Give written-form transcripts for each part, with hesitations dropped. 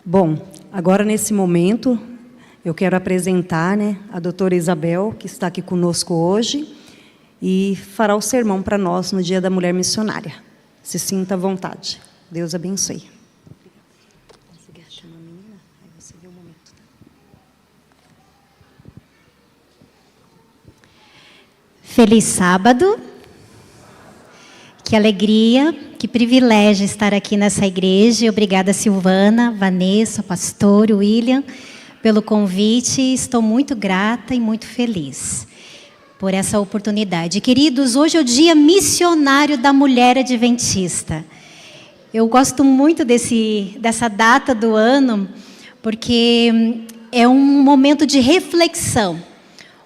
Bom, agora nesse momento, eu quero apresentar, a doutora Isabel, que está aqui conosco hoje, e fará o sermão para nós no Dia da Mulher Missionária. Se sinta à vontade. Deus abençoe. Feliz sábado. Que alegria, que privilégio estar aqui nessa igreja. Obrigada, Silvana, Vanessa, pastor, William, pelo convite. Estou muito grata e muito feliz por essa oportunidade. Queridos, hoje é o Dia Missionário da Mulher Adventista. Eu gosto muito dessa data do ano, porque é um momento de reflexão.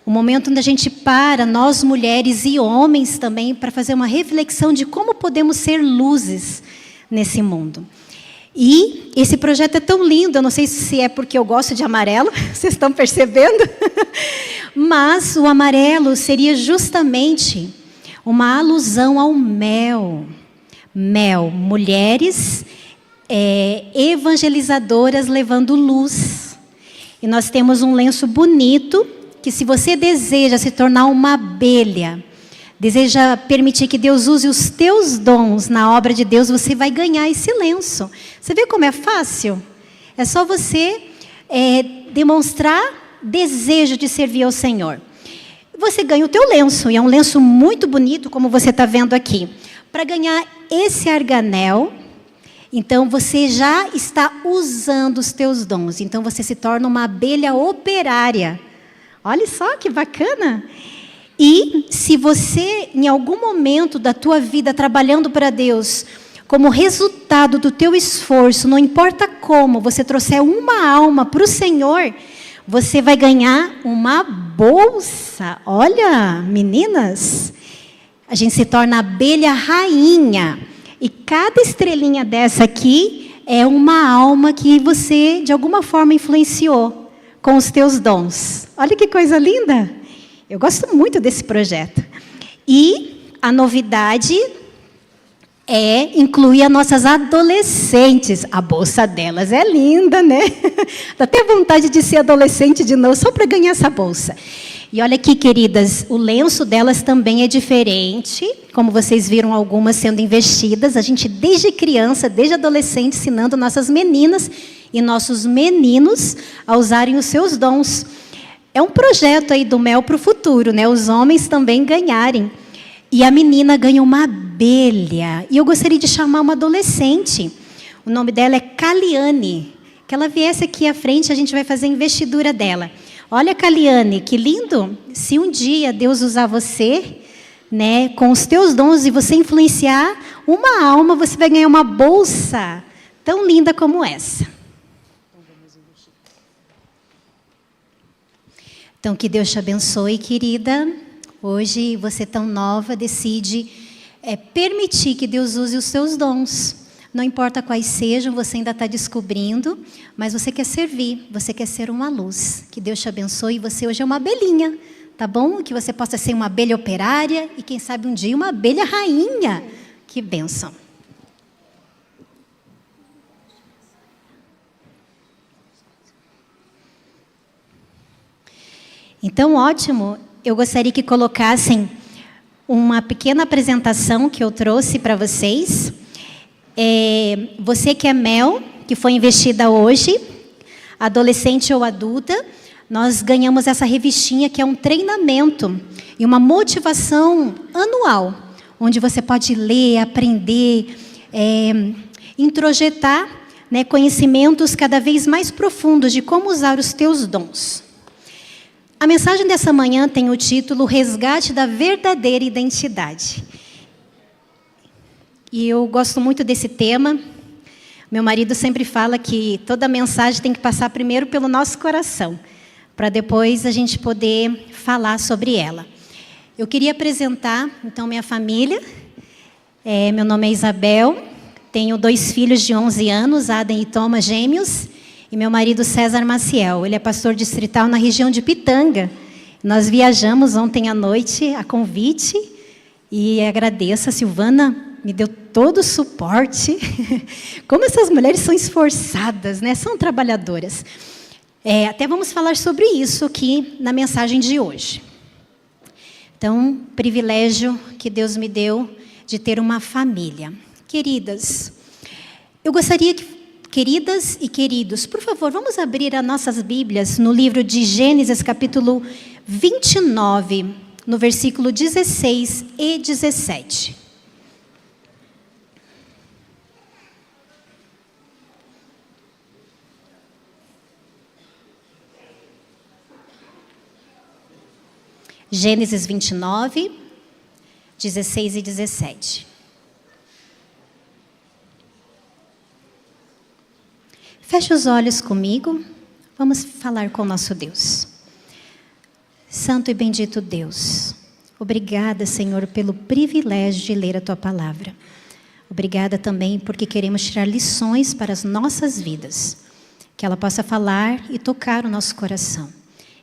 Um momento onde a gente para, nós mulheres e homens também, para fazer uma reflexão de como podemos ser luzes nesse mundo. E esse projeto é tão lindo, eu não sei se é porque eu gosto de amarelo, vocês estão percebendo? Mas o amarelo seria justamente uma alusão ao mel. Mel, mulheres evangelizadoras levando luz. E nós temos um lenço bonito, que se você deseja se tornar uma abelha, deseja permitir que Deus use os teus dons na obra de Deus, você vai ganhar esse lenço. Você vê como é fácil? É só você demonstrar desejo de servir ao Senhor. Você ganha o teu lenço, e é um lenço muito bonito, como você está vendo aqui. Para ganhar esse arganel, então você já está usando os teus dons. Então você se torna uma abelha operária. Olha só que bacana! E se você, em algum momento da tua vida, trabalhando para Deus, como resultado do teu esforço, não importa como, você trouxer uma alma para o Senhor, você vai ganhar uma bolsa. Olha, meninas, a gente se torna abelha rainha. E cada estrelinha dessa aqui é uma alma que você, de alguma forma, influenciou com os teus dons. Olha que coisa linda! Eu gosto muito desse projeto. E a novidade é incluir as nossas adolescentes. A bolsa delas é linda, né? Dá até vontade de ser adolescente de novo, só para ganhar essa bolsa. E olha aqui, queridas, o lenço delas também é diferente. Como vocês viram, algumas sendo investidas. A gente, desde criança, desde adolescente, ensinando nossas meninas e nossos meninos a usarem os seus dons. É um projeto aí do Mel para o futuro, né? Os homens também ganharem. E a menina ganha uma abelha. E eu gostaria de chamar uma adolescente. O nome dela é Caliane. Que ela viesse aqui à frente, a gente vai fazer a investidura dela. Olha, Caliane, que lindo. Se um dia Deus usar você, né, com os teus dons e você influenciar uma alma, você vai ganhar uma bolsa tão linda como essa. Então, que Deus te abençoe, querida. Hoje, você tão nova, decide permitir que Deus use os seus dons. Não importa quais sejam, você ainda está descobrindo, mas você quer servir, você quer ser uma luz. Que Deus te abençoe. Você hoje é uma abelhinha, tá bom? Que você possa ser uma abelha operária e, quem sabe, um dia uma abelha rainha. Que bênção. Então, ótimo. Eu gostaria que colocassem uma pequena apresentação que eu trouxe para vocês. Você que é Mel, que foi investida hoje, adolescente ou adulta, nós ganhamos essa revistinha que é um treinamento e uma motivação anual, onde você pode ler, aprender, introjetar, né, conhecimentos cada vez mais profundos de como usar os teus dons. A mensagem dessa manhã tem o título Resgate da Verdadeira Identidade. E eu gosto muito desse tema. Meu marido sempre fala que toda mensagem tem que passar primeiro pelo nosso coração, para depois a gente poder falar sobre ela. Eu queria apresentar, então, minha família. Meu nome é Isabel, tenho 2 filhos de 11 anos, Adam e Thomas, gêmeos, e meu marido César Maciel. Ele é pastor distrital na região de Pitanga. Nós viajamos ontem à noite a convite, e agradeço a Silvana me deu todo o suporte. Como essas mulheres são esforçadas, né? São trabalhadoras. Até vamos falar sobre isso aqui na mensagem de hoje. Então, privilégio que Deus me deu de ter uma família. Queridas, eu gostaria que, queridas e queridos, por favor, vamos abrir as nossas Bíblias no livro de Gênesis, capítulo 29, no versículo 16 e 17. Gênesis 29, 16 e 17. Feche os olhos comigo, vamos falar com o nosso Deus. Santo e bendito Deus, obrigada, Senhor, pelo privilégio de ler a Tua palavra. Obrigada também porque queremos tirar lições para as nossas vidas, que ela possa falar e tocar o nosso coração.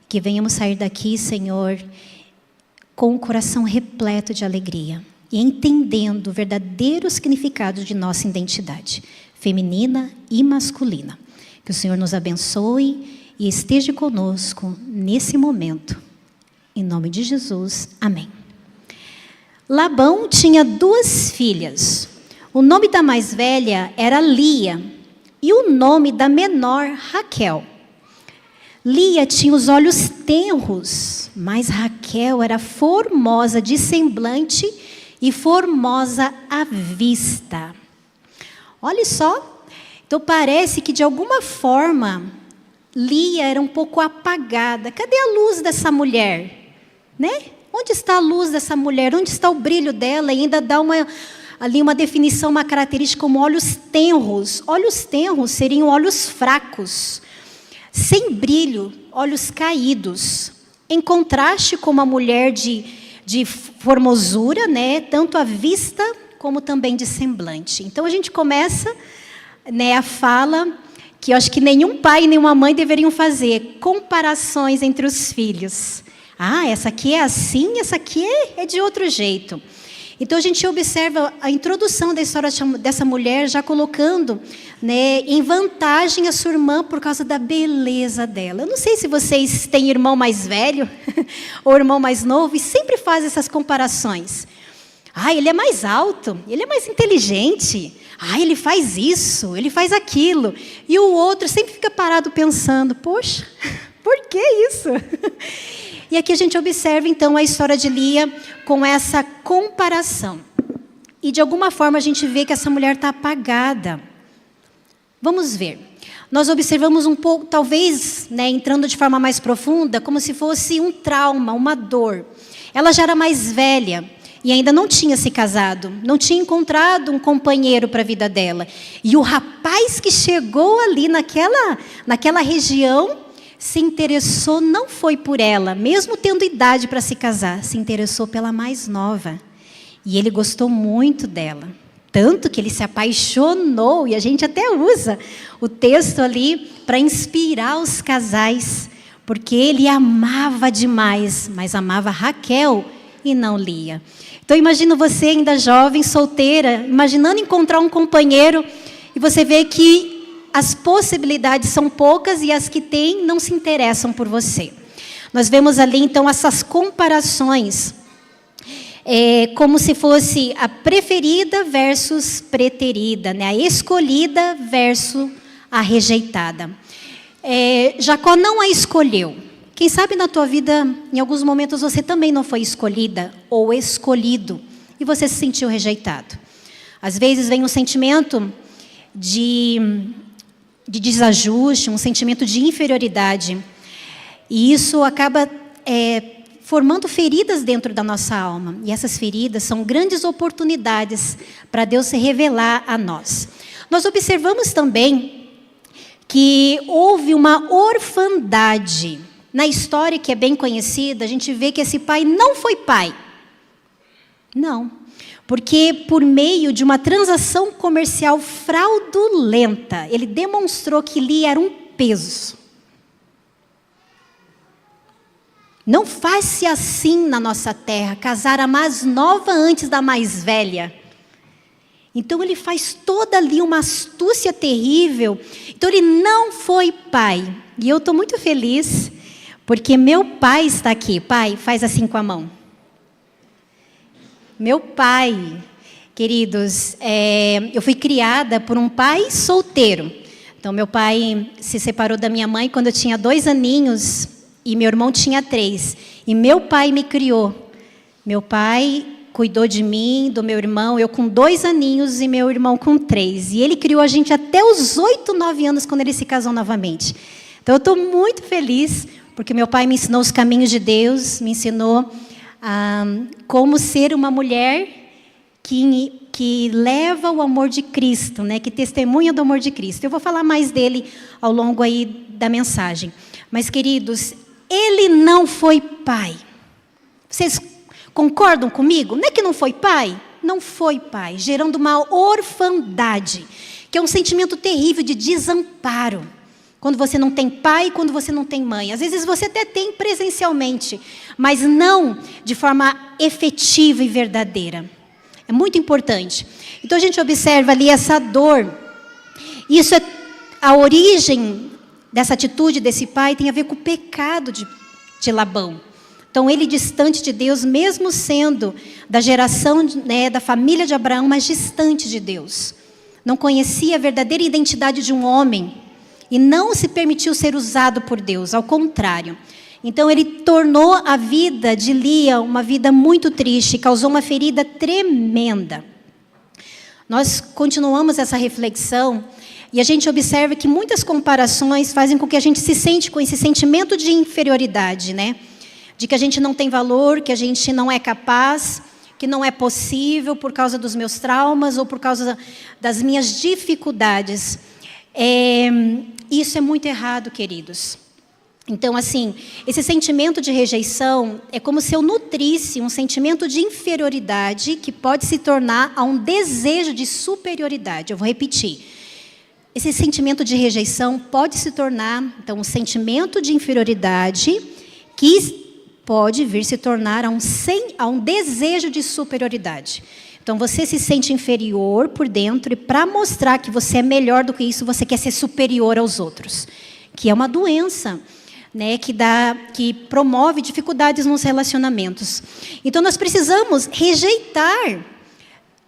Que venhamos sair daqui, Senhor, com o coração repleto de alegria e entendendo o verdadeiro significado de nossa identidade, feminina e masculina. Que o Senhor nos abençoe e esteja conosco nesse momento. Em nome de Jesus, amém. Labão tinha 2 filhas. O nome da mais velha era Lia e o nome da menor, Raquel. Lia tinha os olhos tenros, mas Raquel era formosa de semblante e formosa à vista. Olha só, então parece que de alguma forma Lia era um pouco apagada. Cadê a luz dessa mulher? Né? Onde está a luz dessa mulher? Onde está o brilho dela? E ainda dá ali uma definição, uma característica como olhos tenros. Olhos tenros seriam olhos fracos, sem brilho, olhos caídos, em contraste com uma mulher de formosura, né, tanto à vista como também de semblante. Então a gente começa, né, a fala que eu acho que nenhum pai e nenhuma mãe deveriam fazer, comparações entre os filhos. Ah, essa aqui é assim, essa aqui é de outro jeito. Então a gente observa a introdução da história dessa mulher já colocando, né, em vantagem a sua irmã por causa da beleza dela. Eu não sei se vocês têm irmão mais velho ou irmão mais novo e sempre fazem essas comparações. Ah, ele é mais alto, ele é mais inteligente. Ah, ele faz isso, ele faz aquilo. E o outro sempre fica parado pensando, poxa, por que isso? E aqui a gente observa, então, a história de Lia com essa comparação. E, de alguma forma, a gente vê que essa mulher está apagada. Vamos ver. Nós observamos um pouco, talvez, né, entrando de forma mais profunda, como se fosse um trauma, uma dor. Ela já era mais velha e ainda não tinha se casado, não tinha encontrado um companheiro para a vida dela. E o rapaz que chegou ali naquela região se interessou, não foi por ela, mesmo tendo idade para se casar, se interessou pela mais nova. E ele gostou muito dela, tanto que ele se apaixonou, e a gente até usa o texto ali para inspirar os casais, porque ele amava demais, mas amava Raquel e não Lia. Então imagina você ainda jovem, solteira, imaginando encontrar um companheiro, e você vê que as possibilidades são poucas e as que tem não se interessam por você. Nós vemos ali, então, essas comparações, como se fosse a preferida versus preterida, né? A escolhida versus a rejeitada. Jacó não a escolheu. Quem sabe na tua vida, em alguns momentos, você também não foi escolhida ou escolhido e você se sentiu rejeitado. Às vezes vem um sentimento de desajuste, um sentimento de inferioridade. E isso acaba formando feridas dentro da nossa alma. E essas feridas são grandes oportunidades para Deus se revelar a nós. Nós observamos também que houve uma orfandade. Na história que é bem conhecida, a gente vê que esse pai não foi pai. Não. Porque por meio de uma transação comercial fraudulenta, ele demonstrou que Lia era um peso. Não faz-se assim na nossa terra, casar a mais nova antes da mais velha. Então ele faz toda ali uma astúcia terrível. Então ele não foi pai. E eu estou muito feliz, porque meu pai está aqui. Pai, faz assim com a mão. Meu pai, queridos, eu fui criada por um pai solteiro. Então meu pai se separou da minha mãe quando eu tinha 2 aninhos e meu irmão tinha 3. E meu pai me criou. Meu pai cuidou de mim, do meu irmão, eu com 2 aninhos e meu irmão com 3. E ele criou a gente até os 8, 9 anos, quando ele se casou novamente. Então eu estou muito feliz, porque meu pai me ensinou os caminhos de Deus, me ensinou como ser uma mulher que leva o amor de Cristo, né? Que testemunha do amor de Cristo. Eu vou falar mais dele ao longo aí da mensagem. Mas, queridos, ele não foi pai. Vocês concordam comigo? Não é que não foi pai? Não foi pai, gerando uma orfandade, que é um sentimento terrível de desamparo. Quando você não tem pai, quando você não tem mãe. Às vezes você até tem presencialmente, mas não de forma efetiva e verdadeira. É muito importante. Então a gente observa ali essa dor. Isso é a origem dessa atitude desse pai, tem a ver com o pecado de Labão. Então, ele distante de Deus, mesmo sendo da geração, né, da família de Abraão, mas distante de Deus. Não conhecia a verdadeira identidade de um homem e não se permitiu ser usado por Deus, ao contrário. Então, ele tornou a vida de Lia uma vida muito triste, causou uma ferida tremenda. Nós continuamos essa reflexão e a gente observa que muitas comparações fazem com que a gente se sente com esse sentimento de inferioridade, né? De que a gente não tem valor, que a gente não é capaz, que não é possível por causa dos meus traumas ou por causa das minhas dificuldades. Isso é muito errado, queridos. Então, assim, esse sentimento de rejeição é como se eu nutrisse um sentimento de inferioridade que pode se tornar a um desejo de superioridade. Eu vou repetir. Esse sentimento de rejeição pode se tornar, então, um sentimento de inferioridade que pode vir se tornar a um desejo de superioridade. Então, você se sente inferior por dentro e para mostrar que você é melhor do que isso, você quer ser superior aos outros. Que é uma doença, né, que promove dificuldades nos relacionamentos. Então, nós precisamos rejeitar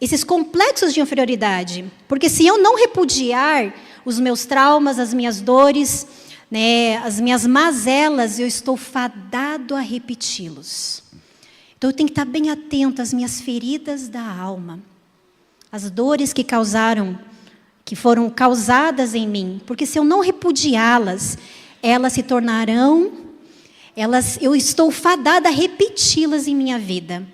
esses complexos de inferioridade. Porque se eu não repudiar os meus traumas, as minhas dores, né, as minhas mazelas, eu estou fadado a repeti-los. Então eu tenho que estar bem atento às minhas feridas da alma, as dores que foram causadas em mim, porque se eu não repudiá-las, elas se tornarão, eu estou fadada a repeti-las em minha vida.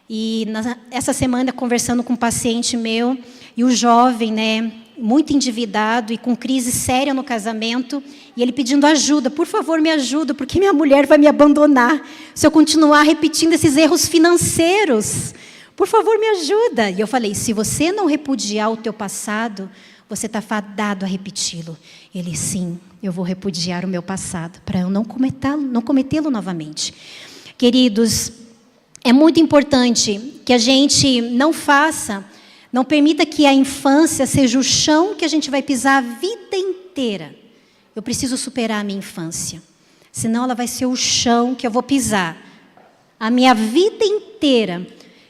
E essa semana, conversando com um paciente meu, e o jovem, né, muito endividado e com crise séria no casamento, e ele pedindo ajuda, por favor me ajuda, porque minha mulher vai me abandonar, se eu continuar repetindo esses erros financeiros, por favor me ajuda. E eu falei, se você não repudiar o teu passado, você está fadado a repeti-lo. Ele, sim, eu vou repudiar o meu passado, para eu não cometê-lo novamente. Queridos, é muito importante que a gente não permita que a infância seja o chão que a gente vai pisar a vida inteira. Eu preciso superar a minha infância. Senão ela vai ser o chão que eu vou pisar a minha vida inteira.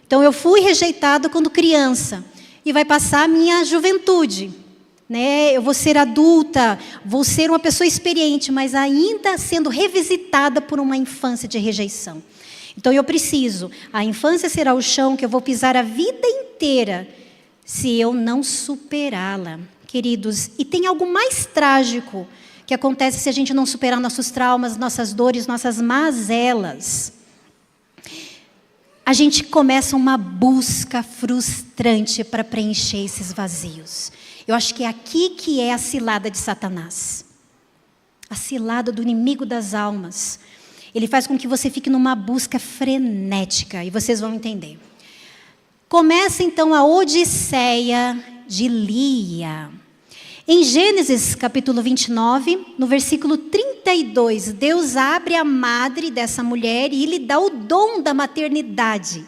Então eu fui rejeitada quando criança. E vai passar a minha juventude. Né? Eu vou ser adulta, vou ser uma pessoa experiente, mas ainda sendo revisitada por uma infância de rejeição. Então eu preciso. A infância será o chão que eu vou pisar a vida inteira, se eu não superá-la, queridos. E tem algo mais trágico que acontece se a gente não superar nossos traumas, nossas dores, nossas mazelas. A gente começa uma busca frustrante para preencher esses vazios. Eu acho que é aqui que é a cilada de Satanás. A cilada do inimigo das almas. Ele faz com que você fique numa busca frenética, e vocês vão entender. Começa então a Odisseia de Lia. Em Gênesis capítulo 29, no versículo 32, Deus abre a madre dessa mulher e lhe dá o dom da maternidade.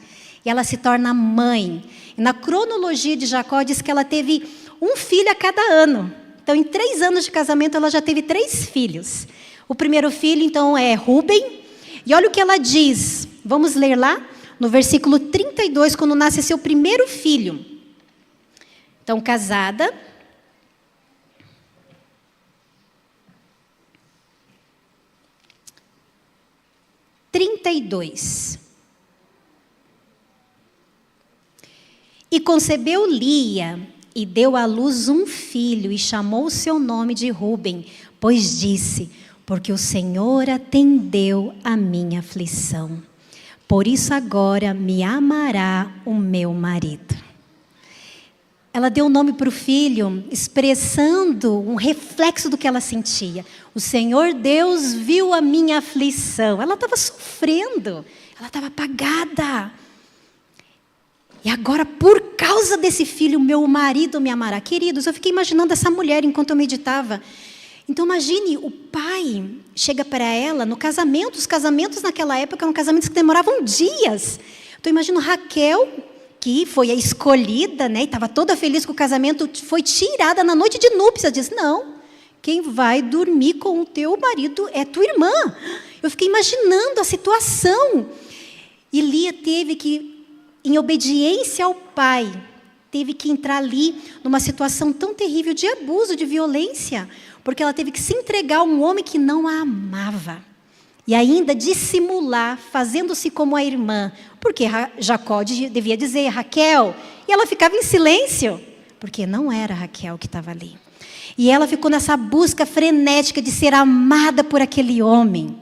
e ela se torna mãe. E na cronologia de Jacó diz que ela teve um filho a cada ano. Então, em 3 anos de casamento, ela já teve 3 filhos. O primeiro filho, então, é Rúben. E olha o que ela diz. Vamos ler lá no versículo 32, quando nasce seu primeiro filho. Então, casada. E concebeu Lia, e deu à luz um filho, e chamou o seu nome de Rúben, pois disse: porque o Senhor atendeu a minha aflição. Por isso agora me amará o meu marido. Ela deu o nome para o filho, expressando um reflexo do que ela sentia. O Senhor Deus viu a minha aflição. Ela estava sofrendo, ela estava apagada. E agora, por causa desse filho, meu marido me amará. Queridos, eu fiquei imaginando essa mulher enquanto eu meditava. Então, imagine, o pai chega para ela no casamento. Os casamentos naquela época eram casamentos que demoravam dias. Então, imagino Raquel, que foi a escolhida, né, e estava toda feliz com o casamento, foi tirada na noite de núpcias. Diz: não, quem vai dormir com o teu marido é tua irmã. Eu fiquei imaginando a situação. E Lia teve que, em obediência ao pai, teve que entrar ali numa situação tão terrível de abuso, de violência, porque ela teve que se entregar a um homem que não a amava. E ainda dissimular, fazendo-se como a irmã. Porque Jacó devia dizer: Raquel. E ela ficava em silêncio, porque não era Raquel que estava ali. E ela ficou nessa busca frenética de ser amada por aquele homem.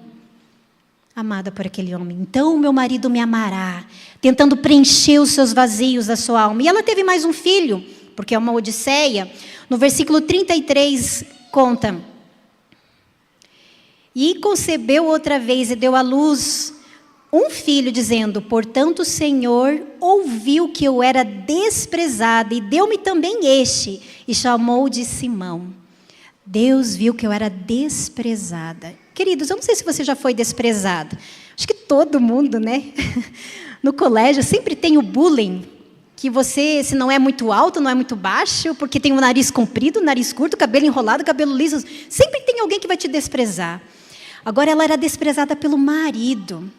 Amada por aquele homem. Então, meu marido me amará, tentando preencher os seus vazios da sua alma. E ela teve mais um filho, porque é uma odisseia. No versículo 33, conta: e concebeu outra vez e deu à luz um filho, dizendo: portanto o Senhor ouviu que eu era desprezada, e deu-me também este, e chamou de Simão. Deus viu que eu era desprezada. Queridos, eu não sei se você já foi desprezada. Acho que todo mundo, né? No colégio sempre tem o bullying, que você, se não é muito alto, não é muito baixo, porque tem o nariz comprido, o nariz curto, o cabelo enrolado, o cabelo liso. Sempre tem alguém que vai te desprezar. Agora, ela era desprezada pelo marido.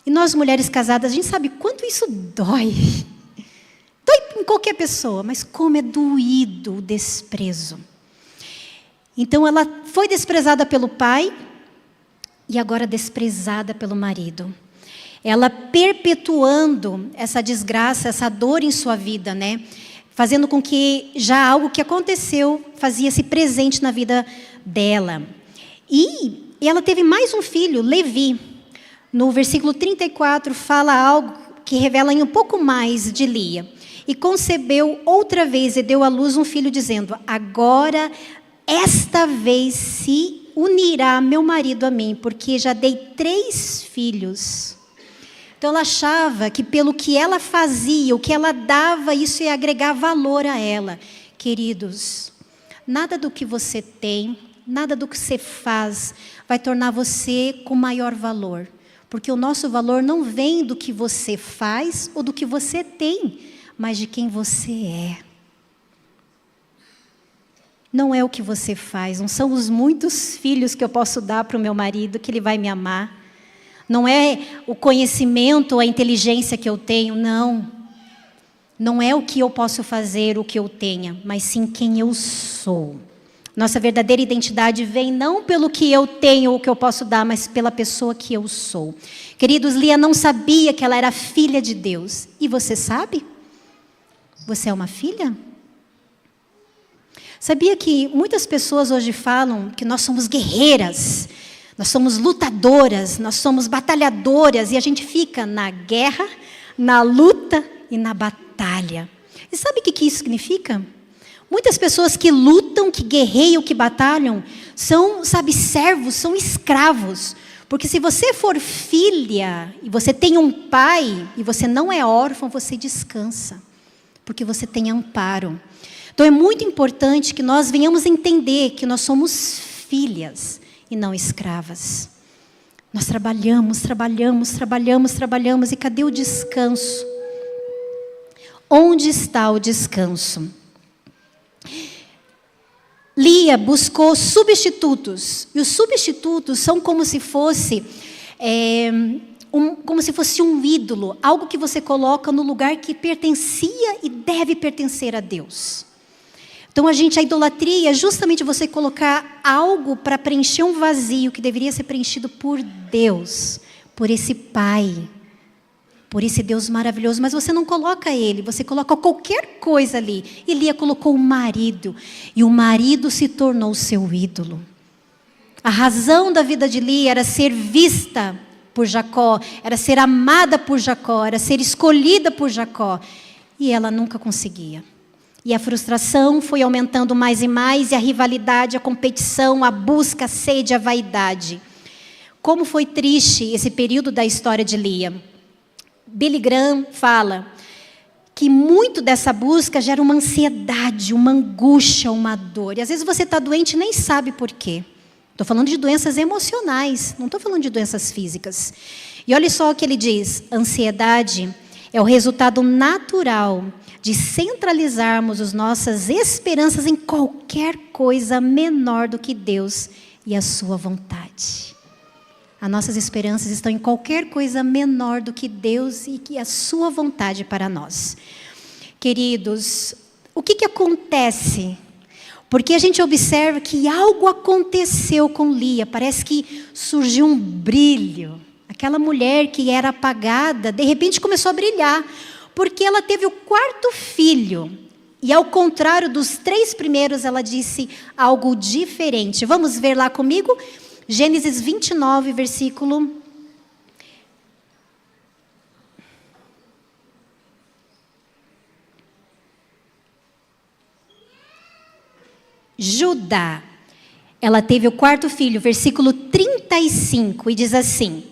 E nós, mulheres casadas, a gente sabe quanto isso dói. Dói em qualquer pessoa, mas como é doído o desprezo. Então, ela foi desprezada pelo pai e agora desprezada pelo marido. Ela perpetuando essa desgraça, essa dor em sua vida, né? Fazendo com que já algo que aconteceu fazia-se presente na vida dela. E ela teve mais um filho, Levi. No versículo 34 fala algo que revela um pouco mais de Lia. E concebeu outra vez e deu à luz um filho, dizendo: agora esta vez se unirá meu marido a mim, porque já dei 3 filhos. Então ela achava que pelo que ela fazia, o que ela dava, isso ia agregar valor a ela. Queridos, nada do que você tem, nada do que você faz vai tornar você com maior valor. Porque o nosso valor não vem do que você faz ou do que você tem, mas de quem você é. Não é o que você faz, não são os muitos filhos que eu posso dar para o meu marido, que ele vai me amar. Não é o conhecimento, a inteligência que eu tenho, não. Não é o que eu posso fazer, o que eu tenha, mas sim quem eu sou. Nossa verdadeira identidade vem não pelo que eu tenho ou que eu posso dar, mas pela pessoa que eu sou. Queridos, Lia não sabia que ela era filha de Deus. E você sabe? Você é uma filha? Sabia que muitas pessoas hoje falam que nós somos guerreiras, nós somos lutadoras, nós somos batalhadoras, e a gente fica na guerra, na luta e na batalha. E sabe o que isso significa? Muitas pessoas que lutam, que guerreiam, que batalham, são, servos, são escravos. Porque se você for filha, e você tem um pai, e você não é órfão, você descansa. Porque você tem amparo. Então é muito importante que nós venhamos entender que nós somos filhas e não escravas. Nós trabalhamos, e cadê o descanso? Onde está o descanso? Lia buscou substitutos. E os substitutos são como se fosse um ídolo, algo que você coloca no lugar que pertencia e deve pertencer a Deus. Então a idolatria é justamente você colocar algo para preencher um vazio que deveria ser preenchido por Deus, por esse Pai, por esse Deus maravilhoso, mas você não coloca Ele, você coloca qualquer coisa ali. E Lia colocou o marido, e o marido se tornou seu ídolo. A razão da vida de Lia era ser vista por Jacó, era ser amada por Jacó, era ser escolhida por Jacó. E ela nunca conseguia. E a frustração foi aumentando mais e mais, e a rivalidade, a competição, a busca, a sede, a vaidade. Como foi triste esse período da história de Lia. Billy Graham fala que muito dessa busca gera uma ansiedade, uma angústia, uma dor. E às vezes você está doente e nem sabe por quê. Estou falando de doenças emocionais, não estou falando de doenças físicas. E olha só o que ele diz: ansiedade é o resultado natural de centralizarmos as nossas esperanças em qualquer coisa menor do que Deus e a sua vontade. As nossas esperanças estão em qualquer coisa menor do que Deus e que a sua vontade para nós. Queridos, o que acontece? Porque a gente observa que algo aconteceu com Lia, parece que surgiu um brilho. Aquela mulher que era apagada, de repente começou a brilhar, porque ela teve o 4º filho. E ao contrário dos 3 primeiros, ela disse algo diferente. Vamos ver lá comigo? Gênesis 29, versículo... Judá. Ela teve o 4º filho, versículo 35, e diz assim: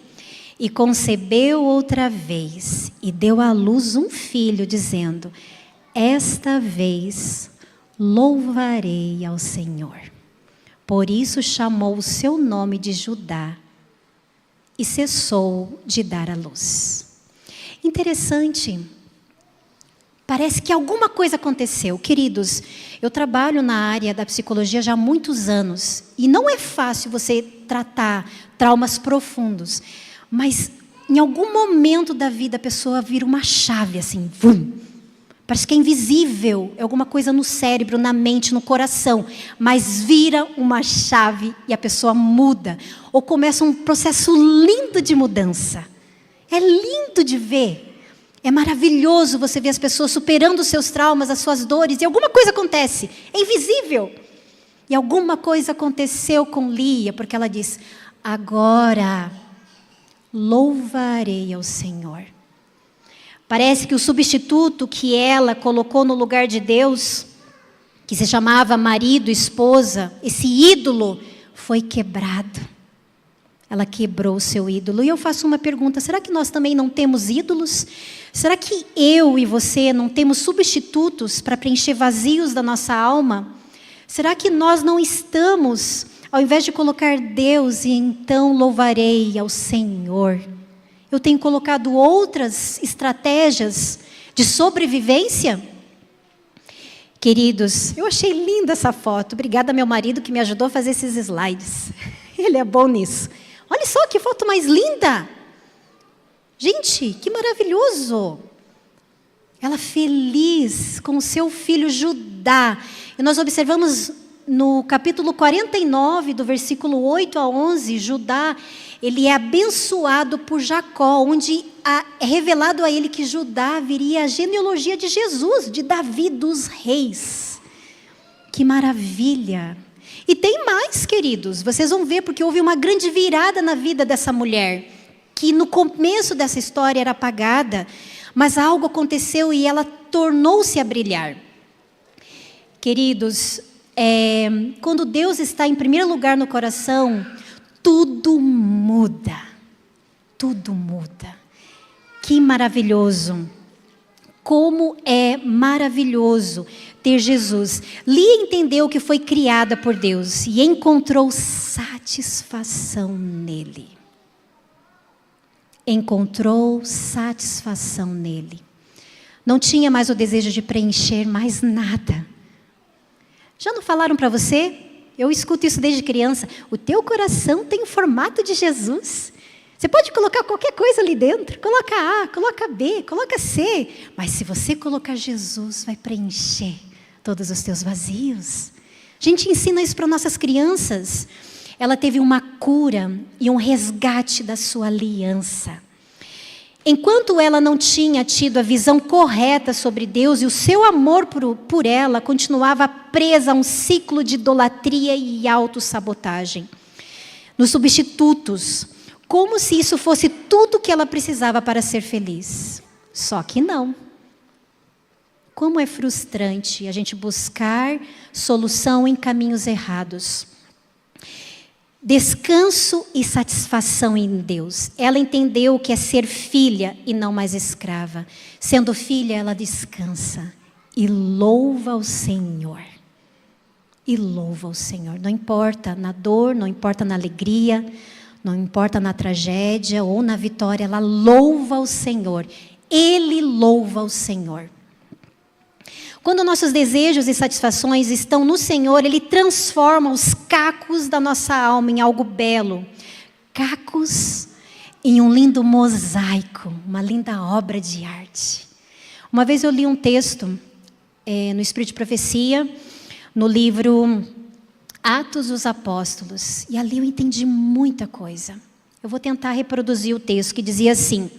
e concebeu outra vez, e deu à luz um filho, dizendo: esta vez louvarei ao Senhor. Por isso chamou o seu nome de Judá, e cessou de dar à luz. Interessante. Parece que alguma coisa aconteceu. Queridos, eu trabalho na área da psicologia já há muitos anos, e não é fácil você tratar traumas profundos. Mas em algum momento da vida a pessoa vira uma chave assim, vum. Parece que é invisível, é alguma coisa no cérebro, na mente, no coração, mas vira uma chave e a pessoa muda, ou começa um processo lindo de mudança. É lindo de ver, é maravilhoso você ver as pessoas superando os seus traumas, as suas dores, e alguma coisa acontece, é invisível. E alguma coisa aconteceu com Lia, porque ela diz: agora louvarei ao Senhor. Parece que o substituto que ela colocou no lugar de Deus, que se chamava marido, esposa, esse ídolo foi quebrado. Ela quebrou o seu ídolo. E eu faço uma pergunta: será que nós também não temos ídolos? Será que eu e você não temos substitutos para preencher vazios da nossa alma? Será que nós não estamos, ao invés de colocar Deus e então louvarei ao Senhor, eu tenho colocado outras estratégias de sobrevivência? Queridos, eu achei linda essa foto. Obrigada, meu marido, que me ajudou a fazer esses slides. Ele é bom nisso. Olha só que foto mais linda. Gente, que maravilhoso. Ela feliz com o seu filho Judá. E nós observamos no capítulo 49, do versículo 8 a 11, Judá, ele é abençoado por Jacó, onde é revelado a ele que Judá viria a genealogia de Jesus, de Davi dos reis. Que maravilha! E tem mais, queridos, vocês vão ver, porque houve uma grande virada na vida dessa mulher, que no começo dessa história era apagada, mas algo aconteceu e ela tornou-se a brilhar. Queridos, quando Deus está em primeiro lugar no coração, tudo muda. Tudo muda. Que maravilhoso. Como é maravilhoso ter Jesus. Lia entendeu que foi criada por Deus e encontrou satisfação nele. Encontrou satisfação nele. Não tinha mais o desejo de preencher mais nada. Já não falaram para você? Eu escuto isso desde criança. O teu coração tem o formato de Jesus. Você pode colocar qualquer coisa ali dentro. Coloca A, coloca B, coloca C. Mas se você colocar Jesus, vai preencher todos os teus vazios. A gente ensina isso para nossas crianças. Ela teve uma cura e um resgate da sua aliança. Enquanto ela não tinha tido a visão correta sobre Deus e o seu amor por ela continuava presa a um ciclo de idolatria e autossabotagem. Nos substitutos, como se isso fosse tudo que ela precisava para ser feliz. Só que não. Como é frustrante a gente buscar solução em caminhos errados. Descanso e satisfação em Deus. Ela entendeu o que é ser filha e não mais escrava. Sendo filha, ela descansa e louva o Senhor. E louva o Senhor. Não importa na dor, não importa na alegria, não importa na tragédia ou na vitória, ela louva o Senhor. Ele louva o Senhor. Quando nossos desejos e satisfações estão no Senhor, Ele transforma os cacos da nossa alma em algo belo. Cacos em um lindo mosaico, uma linda obra de arte. Uma vez eu li um texto no Espírito de Profecia, no livro Atos dos Apóstolos. E ali eu entendi muita coisa. Eu vou tentar reproduzir o texto que dizia assim: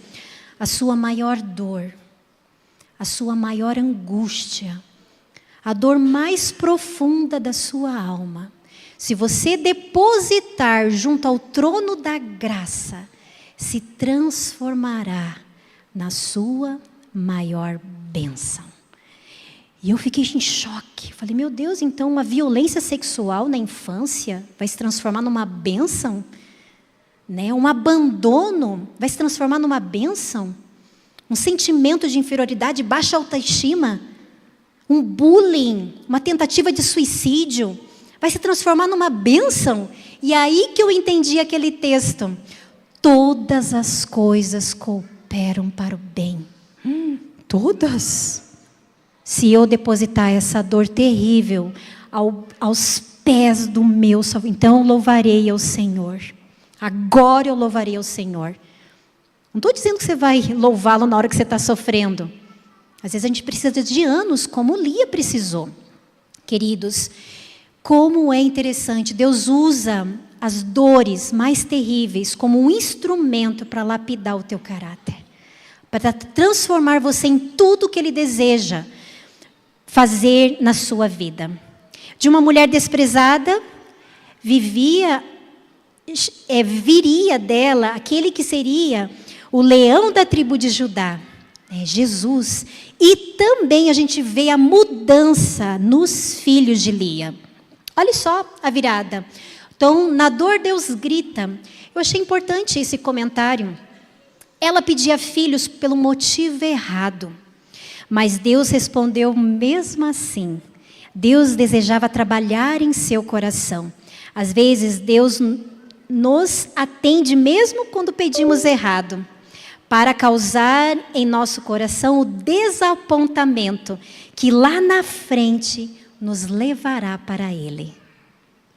a sua maior dor, a sua maior angústia, a dor mais profunda da sua alma, se você depositar junto ao trono da graça, se transformará na sua maior bênção. E eu fiquei em choque. Falei, meu Deus, então uma violência sexual na infância vai se transformar numa bênção? Né? Um abandono vai se transformar numa bênção? Um sentimento de inferioridade, baixa autoestima, um bullying, uma tentativa de suicídio, vai se transformar numa bênção? E aí que eu entendi aquele texto. Todas as coisas cooperam para o bem. Todas? Se eu depositar essa dor terrível aos pés do meu Salvador, então eu louvarei ao Senhor. Agora eu louvarei ao Senhor. Não estou dizendo que você vai louvá-lo na hora que você está sofrendo. Às vezes a gente precisa de anos, como Lia precisou. Queridos, como é interessante, Deus usa as dores mais terríveis como um instrumento para lapidar o teu caráter. Para transformar você em tudo que Ele deseja fazer na sua vida. De uma mulher desprezada, viria dela aquele que seria o leão da tribo de Judá, Jesus. E também a gente vê a mudança nos filhos de Lia. Olha só a virada. Então, na dor Deus grita. Eu achei importante esse comentário. Ela pedia filhos pelo motivo errado. Mas Deus respondeu mesmo assim. Deus desejava trabalhar em seu coração. Às vezes Deus nos atende mesmo quando pedimos errado, para causar em nosso coração o desapontamento que lá na frente nos levará para Ele.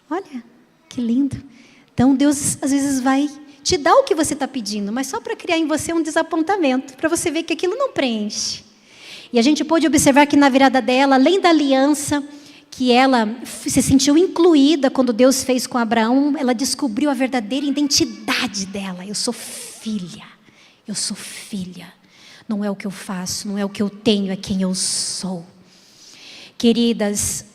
Olha, que lindo. Então Deus às vezes vai te dar o que você está pedindo, mas só para criar em você um desapontamento, para você ver que aquilo não preenche. E a gente pôde observar que na virada dela, além da aliança, que ela se sentiu incluída quando Deus fez com Abraão, ela descobriu a verdadeira identidade dela. Eu sou filha. Eu sou filha. Não é o que eu faço, não é o que eu tenho, é quem eu sou. Queridas,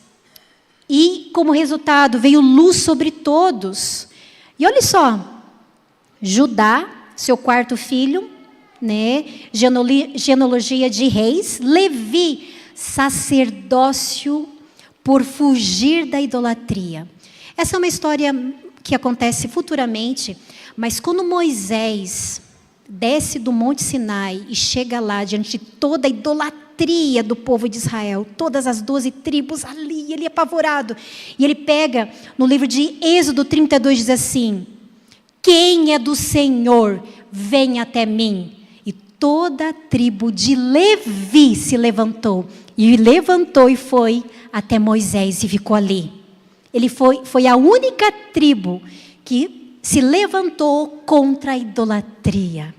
e como resultado veio luz sobre todos. E olha só, Judá, seu quarto filho, né? Genealogia de reis. Levi, sacerdócio por fugir da idolatria. Essa é uma história que acontece futuramente, mas quando Moisés desce do Monte Sinai e chega lá diante de toda a idolatria do povo de Israel, todas as 12 tribos ali, ele é apavorado. E ele pega no livro de Êxodo 32, diz assim: quem é do Senhor, vem até mim. E toda a tribo de Levi se levantou. E levantou e foi até Moisés e ficou ali. Ele foi a única tribo que se levantou contra a idolatria.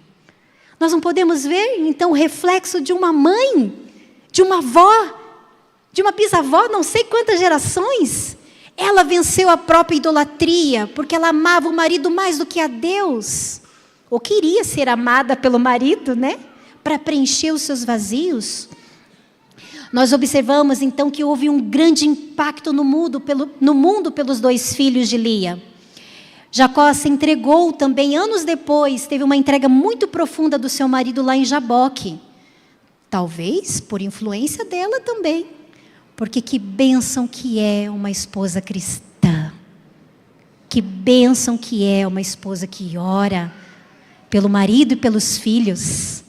Nós não podemos ver, então, o reflexo de uma mãe, de uma avó, de uma bisavó, não sei quantas gerações. Ela venceu a própria idolatria, porque ela amava o marido mais do que a Deus. Ou queria ser amada pelo marido, né? Para preencher os seus vazios. Nós observamos, então, que houve um grande impacto no mundo pelos 2 filhos de Lia. Jacó se entregou também, anos depois, teve uma entrega muito profunda do seu marido lá em Jaboque. Talvez por influência dela também. Porque que bênção que é uma esposa cristã. Que bênção que é uma esposa que ora pelo marido e pelos filhos.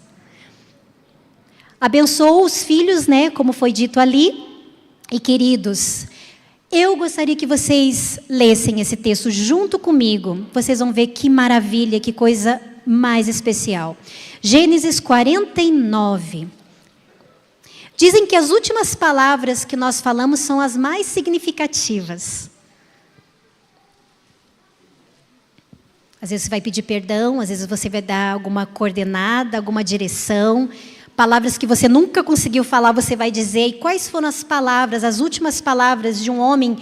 Abençoou os filhos, né, como foi dito ali. E queridos, eu gostaria que vocês lessem esse texto junto comigo. Vocês vão ver que maravilha, que coisa mais especial. Gênesis 49. Dizem que as últimas palavras que nós falamos são as mais significativas. Às vezes você vai pedir perdão, às vezes você vai dar alguma coordenada, alguma direção. Palavras que você nunca conseguiu falar, você vai dizer. E quais foram as palavras, as últimas palavras de um homem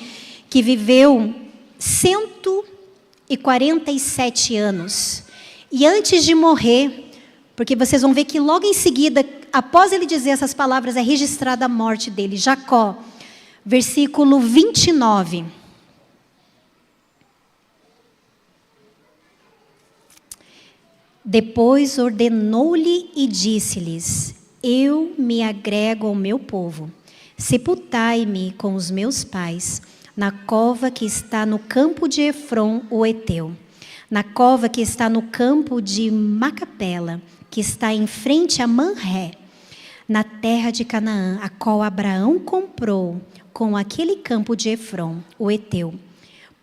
que viveu 147 anos. E antes de morrer, porque vocês vão ver que logo em seguida, após ele dizer essas palavras, é registrada a morte dele. Jacó, versículo 29. Depois ordenou-lhe e disse-lhes: eu me agrego ao meu povo, sepultai-me com os meus pais, na cova que está no campo de Efron, o Eteu, na cova que está no campo de Macapela, que está em frente a Manré, na terra de Canaã, a qual Abraão comprou com aquele campo de Efron, o Eteu.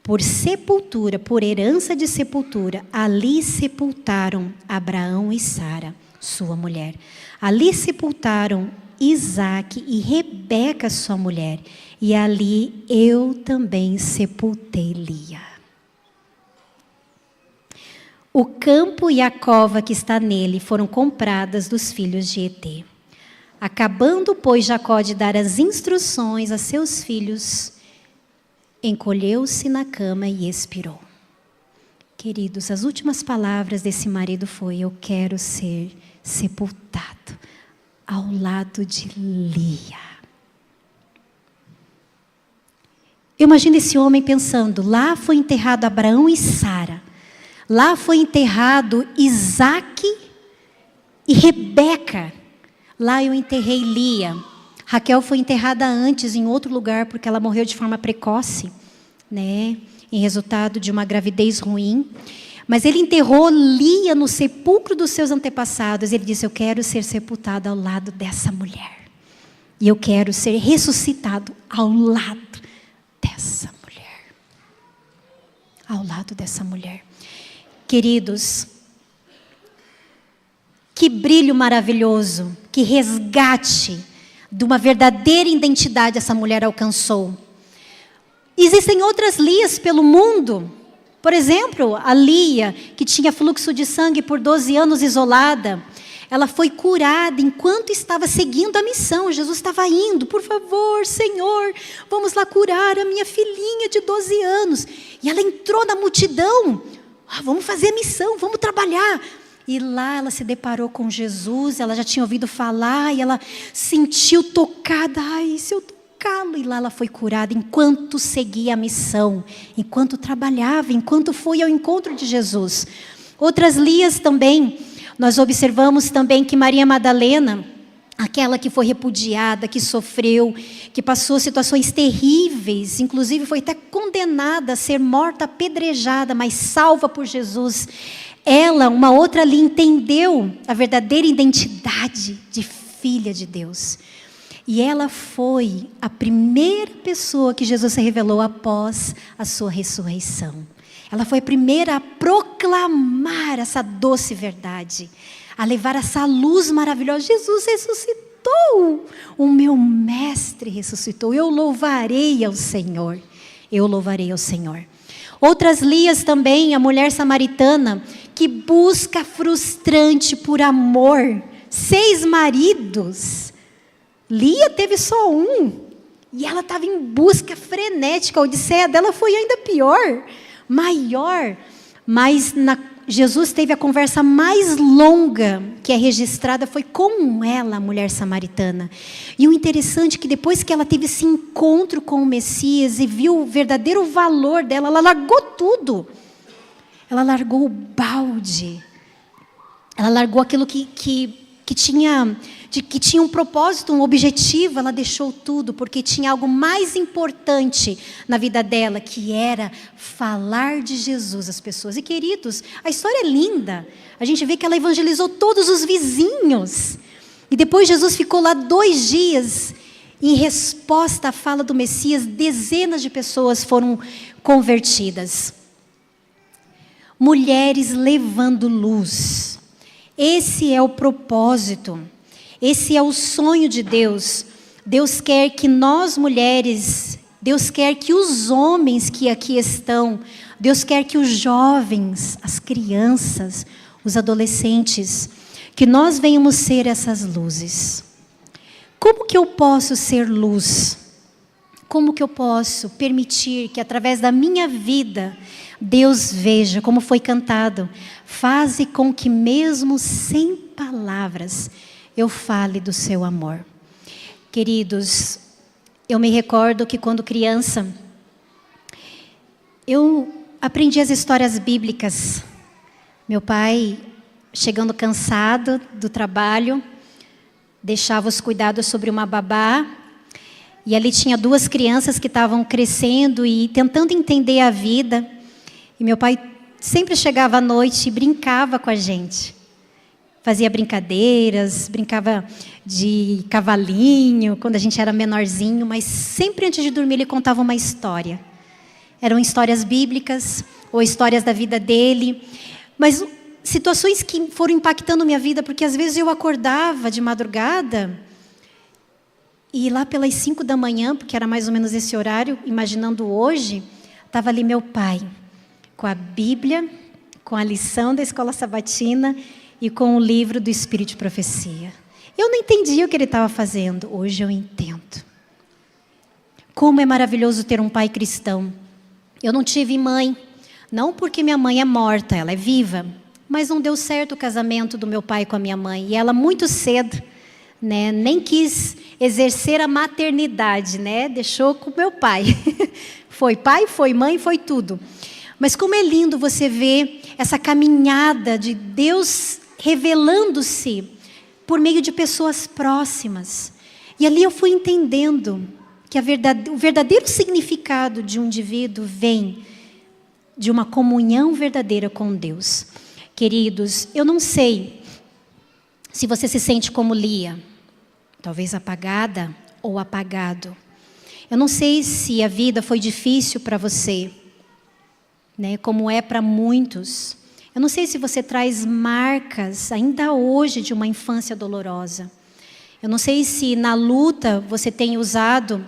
Por sepultura, por herança de sepultura, ali sepultaram Abraão e Sara, sua mulher. Ali sepultaram Isaque e Rebeca, sua mulher. E ali eu também sepultei Lia. O campo e a cova que está nele foram compradas dos filhos de Etê. Acabando, pois, Jacó de dar as instruções a seus filhos, encolheu-se na cama e expirou. Queridos, as últimas palavras desse marido foi: eu quero ser sepultado ao lado de Lia. Eu imagino esse homem pensando: lá foi enterrado Abraão e Sara, lá foi enterrado Isaque e Rebeca, lá eu enterrei Lia. Raquel foi enterrada antes em outro lugar porque ela morreu de forma precoce, né? Em resultado de uma gravidez ruim. Mas ele enterrou Lia no sepulcro dos seus antepassados. Ele disse: eu quero ser sepultado ao lado dessa mulher. E eu quero ser ressuscitado ao lado dessa mulher. Ao lado dessa mulher. Queridos, que brilho maravilhoso, que resgate de uma verdadeira identidade essa mulher alcançou. Existem outras Lias pelo mundo. Por exemplo, a Lia, que tinha fluxo de sangue por 12 anos isolada, ela foi curada enquanto estava seguindo a missão. Jesus estava indo: por favor, Senhor, vamos lá curar a minha filhinha de 12 anos. E ela entrou na multidão: vamos fazer a missão, vamos trabalhar. E lá ela se deparou com Jesus, ela já tinha ouvido falar, e ela sentiu tocada: ai, se eu tocá-lo. E lá ela foi curada enquanto seguia a missão, enquanto trabalhava, enquanto foi ao encontro de Jesus. Outras Lias também, nós observamos também que Maria Madalena, aquela que foi repudiada, que sofreu, que passou situações terríveis, inclusive foi até condenada a ser morta apedrejada, mas salva por Jesus. Ela, uma outra ali, entendeu a verdadeira identidade de filha de Deus. E ela foi a primeira pessoa que Jesus se revelou após a sua ressurreição. Ela foi a primeira a proclamar essa doce verdade. a levar essa luz maravilhosa. Jesus ressuscitou, o meu mestre ressuscitou, eu louvarei ao Senhor, eu louvarei ao Senhor. Outras Lias também, a mulher samaritana, que busca frustrante por amor, 6 maridos, Lia teve só um, e ela estava em busca frenética, a odisseia dela foi ainda pior, maior, mas Jesus teve a conversa mais longa que é registrada, foi com ela, a mulher samaritana. E o interessante é que depois que ela teve esse encontro com o Messias e viu o verdadeiro valor dela, ela largou tudo. Ela largou o balde. Ela largou aquilo que tinha um propósito, um objetivo. Ela deixou tudo, porque tinha algo mais importante na vida dela, que era falar de Jesus às pessoas. E queridos, a história é linda. A gente vê que ela evangelizou todos os vizinhos. E depois Jesus ficou lá 2 dias. Em resposta à fala do Messias, dezenas de pessoas foram convertidas. Mulheres levando luz. Esse é o propósito. Esse é o sonho de Deus. Deus quer que nós mulheres, Deus quer que os homens que aqui estão, Deus quer que os jovens, as crianças, os adolescentes, que nós venhamos ser essas luzes. Como que eu posso ser luz? Como que eu posso permitir que através da minha vida Deus veja, como foi cantado, faze com que mesmo sem palavras eu fale do seu amor. Queridos, eu me recordo que quando criança, eu aprendi as histórias bíblicas. Meu pai, chegando cansado do trabalho, deixava os cuidados sobre uma babá, e ali tinha 2 crianças que estavam crescendo e tentando entender a vida. E meu pai sempre chegava à noite e brincava com a gente. Fazia brincadeiras, brincava de cavalinho, quando a gente era menorzinho, mas sempre antes de dormir ele contava uma história. Eram histórias bíblicas ou histórias da vida dele, mas situações que foram impactando minha vida, porque às vezes eu acordava de madrugada e lá pelas 5 da manhã, porque era mais ou menos esse horário, imaginando hoje, estava ali meu pai, com a Bíblia, com a lição da escola sabatina e com o livro do Espírito de Profecia. Eu não entendia o que ele estava fazendo. Hoje eu entendo. Como é maravilhoso ter um pai cristão. Eu não tive mãe, não porque minha mãe é morta, ela é viva, mas não deu certo o casamento do meu pai com a minha mãe. E ela muito cedo, né, nem quis exercer a maternidade, né, deixou com meu pai. Foi pai, foi mãe, foi tudo. Mas como é lindo você ver essa caminhada de Deus revelando-se por meio de pessoas próximas. E ali eu fui entendendo que o verdadeiro significado de um indivíduo vem de uma comunhão verdadeira com Deus. Queridos, eu não sei se você se sente como Lia, talvez apagada ou apagado. Eu não sei se a vida foi difícil para você, né, como é para muitos. Eu não sei se você traz marcas ainda hoje de uma infância dolorosa. Eu não sei se na luta você tem usado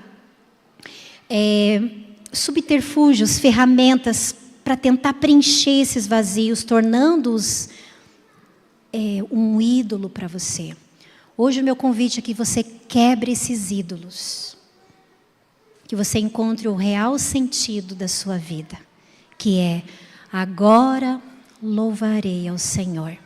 subterfúgios, ferramentas para tentar preencher esses vazios, tornando-os um ídolo para você. Hoje o meu convite é que você quebre esses ídolos, que você encontre o real sentido da sua vida, que é: agora louvarei ao Senhor.